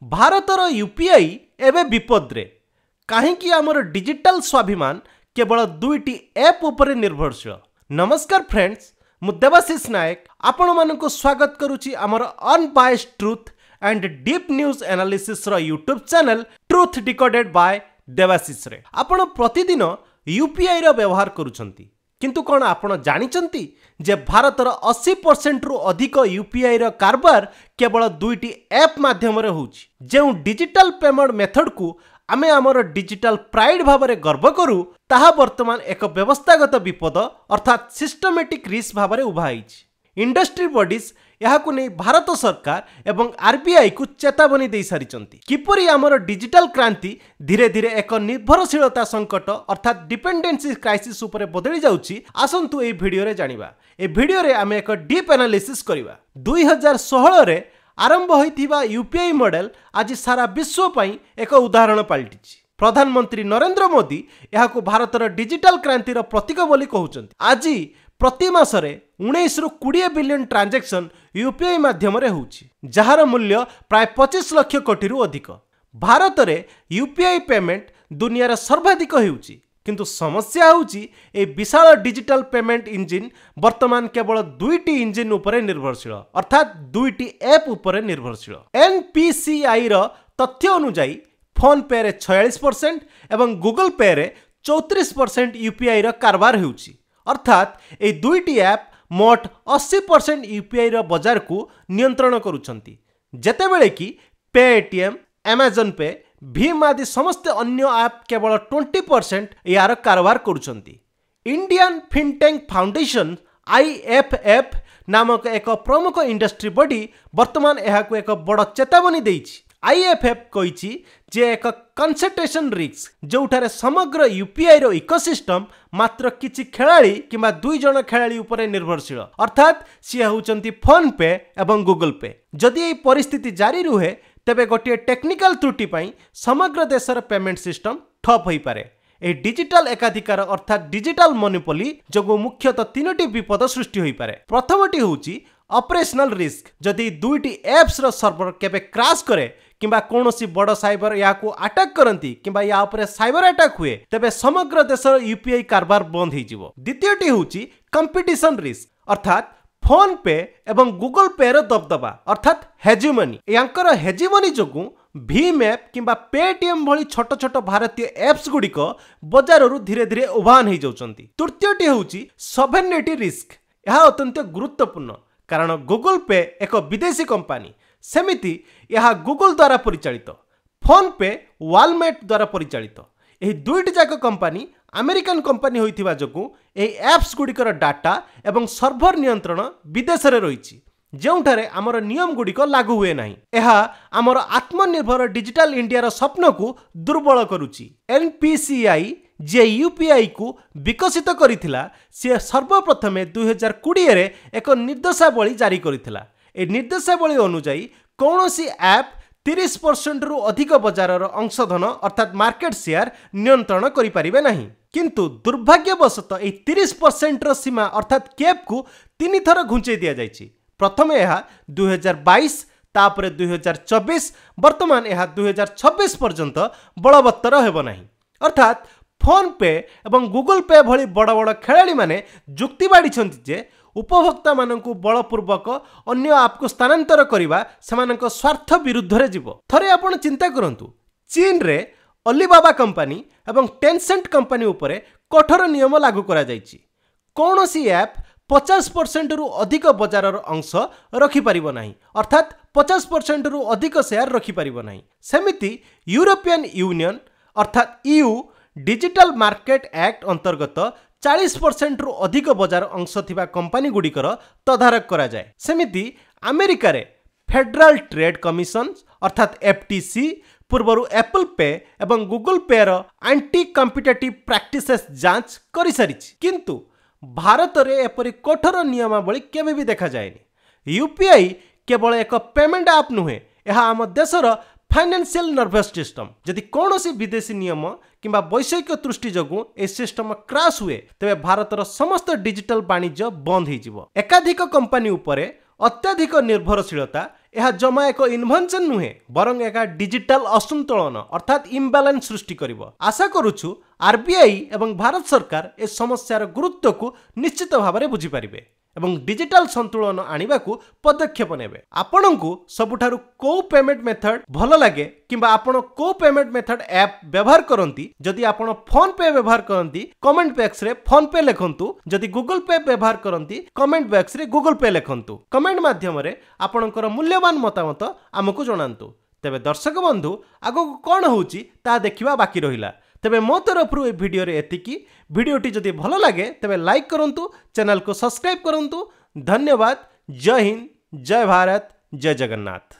भारतर UPI एवं विपद्रे कहीं आमर डिजिटल स्वाभिमान केवल दुईटी ऐप उपर निर्भरशील। नमस्कार फ्रेंड्स, मु देवाशीष नायक आपण मानक स्वागत करुच्ची आमर unbiased truth and deep news analysis रो YouTube channel Truth Decoded by Debashish Ray आपण प्रतिदिन यूपीआई रो व्यवहार करुछंती, किंतु कौन आपण जानिचंती जे भारतर 80% रु अधिक यूपीआई रो कारबार केवल दुईटी ऐप माध्यम रे होउची। जे डिजिटल पेमेंट मेथड को आमे आमर डिजिटल प्राइड भावरे गर्व करू, ताहा वर्तमान एक व्यवस्थागत विपद अर्थात सिस्टमेटिक रिस्क भावरे उभा आइछि। इंडस्ट्री बॉडीज यहाकु नै भारत सरकार एवं आरबीआई को चेतावनी दे सारिचंती किपरि आमर डिजिटल क्रांति धीरे धीरे एक निर्भरशीलता संकट अर्थात डिपेंडेंसी क्राइसिस उपरे बदली जाउची। आसंतु ए भिडियो रे जानिबा। ए भिडियो रे आमे एक डीप एनालिसिस करिबा। 2016 रे आरंभ होइथिबा यूपीआई मॉडल आज सारा विश्व पई एक उदाहरण पलटिछि। प्रधानमंत्री नरेंद्र मोदी यहाकु भारतर डिजिटल क्रांतिर प्रतीक बोली कहउचंती। आज प्रति मासरे 19 रु 20 बिलियन ट्रांजैक्शन यूपीआई माध्यम रे होउछि, जहार मूल्य प्राय 25 लाख कोटी रु अधिक। भारत रे यूपीआई पेमेंट दुनियार सर्वाधिक हेउछि, किंतु समस्या होउछि ए विशाल डिजिटल पेमेंट इंजिन वर्तमान केवल दुईटी इंजिन उपरे निर्भरशील अर्थात दुईटी ऐप उपरे निर्भरशील। एनपीसीआई रो तथ्य अनुसार फोन पे रे 46% एवं गूगल पे रे 34% यूपीआई रो कारबार हेउछि, अर्थात ए दुईटी ऐप मोट 80% यूपीआई रो बाजार को नियंत्रण करुछंती, जेतेबेले कि पेटीएम, अमेजन पे, भीम आदि समस्त अन्य ऐप केवल 20% यार कारबार करुछंती। इंडियन फिनटेक फाउंडेशन आईएफएफ नामक एक प्रमुख इंडस्ट्री बॉडी वर्तमान यहाकु एक बड़ चेतावनी देइछि। आईएफएफ कहिछि जे एक कंसंट्रेशन रिस्क जोठारे समग्र यूपीआई रो इकोसिस्टम मात्र किछि खेलाड़ी किंबा 2 जण खेलाड़ी उपरे निर्भरशील, अर्थात सी होउचंती फोन पे एवं गूगल पे। जदि एई परिस्थिति जारी रुहे तेबे गोटे टेक्निकल त्रुटि पई समग्र देशर पेमेंट सिस्टम ठप होई पारे। ए डिजिटल एकाधिकार अर्थात डिजिटल मोनोपोली जगो मुख्यतः तीनोटी विपद सृष्टि होई पारे। प्रथमटी होउची ऑपरेशनल रिस्क। जदि दुईटी एप्स रो सर्वर केबे क्रैश करे किंबा कोनोसी बड़ साइबर याकू अटैक करंती किंबा या उपरे साइबर अटैक हुए तेबे समग्र देशर यूपीआई कारबार बंद हो जिवो। द्वितीयटी होउची कंपटीशन रिस्क, अर्थात फोन पे एवं गूगल पे रो दबदबा अर्थात हेजिमनी। यांकर हेजिमनी जोगु भीम ऐप किंबा पेटीएम भली छोट छोट भारतीय एप्स गुड़िक बजार रु धीरे धीरे उभान हो जाउचंती। तृतीयटी होउची सॉवरेनिटी रिस्क। यह अत्यंत गुरुत्वपूर्ण कारण गूगल पे एक विदेशी कंपनी, सेमिति यह गूगल द्वारा परिचालित, फोन पे वालमार्ट द्वारा परिचालित। एही दुईटी जाक कंपनी अमेरिकन कंपनी होइथिबा जोगु एही एप्स गुड़िकर डाटा एवं सर्भर नियंत्रण विदेश रे रहिछि, जेउठारे आमर नियम गुड़िक लागू हुए नाही। एहा आमर आत्मनिर्भर डिजिटल इंडिया रो स्वप्न को दुर्बल करुछि। एनपीसीआई जे यूपीआई को विकसित करिथिला से सर्वप्रथमे 2020 रे एक निर्देशावली जारी करिथिला। ए निर्देशावली अनुसार कौनसी ऐप 30% रु अधिक बाजार अंशधन अर्थात मार्केट शेयर नियंत्रण करि परिबे नाही, किंतु दुर्भाग्यवशत ए 30% रो सीमा अर्थात कैप को 3 थर घुंचै दिया जायछि। प्रथमे यह 2022, तापरे 2024, वर्तमान यह 2026 पर्यंत बलवत्तर हेबो नाही। अर्थात फोन पे एवं गूगल पे भली बड़ बड़ खेलाड़ी माने जुक्ति बाढ़ी जे उपभोक्ता मानकु बलपूर्वक अन्य ऐप को स्थानांतर करिबा सेमानक स्वार्थ विरुद्ध रे जीवो। थरे आपण चिंता करंतु, चीन रे अलीबाबा कंपनी एवं टेंसेंट कंपनी उपरे कठोर नियम लागू करा जायछि। कोनोसी ऐप 50% रु अधिक बाजार अंश रखि परिबो नाही, अर्थात 50% रु अधिक शेयर रखि परिबो नाही। सेमिति यूरोपियन यूनियन अर्थात ईयू डिजिटल मार्केट एक्ट अंतर्गत 40% रु अधिक बाजार अंश थिबा कंपनी गुड़िकर तदारक करा जाए। सेमिति अमेरिका रे फेडरल ट्रेड कमिशन अर्थात एफटीसी पूर्वरु एप्पल पे एवं गूगल पे रो एंटी कॉम्पिटिटिव प्रैक्टिसेस जांच करि सारिछि, किंतु भारत रे एपरि कठोर नियमावली केबे भी देखा जाएनी। यूपीआई केवल एक पेमेंट ऐप नुहे, यह आम देशर फाइनेंशियल नर्वस सिस्टम। जदि कौनसी विदेशी नियम किंबा वैषयिक त्रुटि जोगु ए सिस्टम क्रैश हुए तेबे भारतर समस्त डिजिटल वाणिज्य बंद हो जिवो। एकाधिक कंपनी उपरे अत्याधिक निर्भरशीलता यह जमा एक इन्वेंशन नुहे बरं एक डिजिटल असंतुलन अर्थात इम्बालांस सृष्टि करिवो। आशा करूछु आरबीआई एवं भारत सरकार ए समस्यार गुरुत्व को निश्चित भाव में बुझी पारिबे एवं डिजिटल संतुलन आनिबा को पदक्षेप नेबे। आपनकु सबुठारु को पेमेंट मेथड भल लागे किंबा आपण को पेमेंट मेथड ऐप व्यवहार करंती जदि आपण फोन पे व्यवहार करंती कमेंट बॉक्स रे फोन पे लिखंतु, जदि गूगल पे व्यवहार करंती कमेंट बॉक्स रे गूगल पे लिखंतु। कमेंट माध्यम रे आपणकर मूल्यवान मतामत आमको जणांतु। तेबे दर्शक बंधु आगो कोन होउची ता देखिबा बाकी रहिला। तेबे मो तरफरु ए वीडियो रे एतिकी। वीडियोटी जदि भल लागे तेबे लाइक करंतु, चैनल को सब्सक्राइब करंतु। धन्यवाद। जय हिंद, जय भारत, जय जगन्नाथ।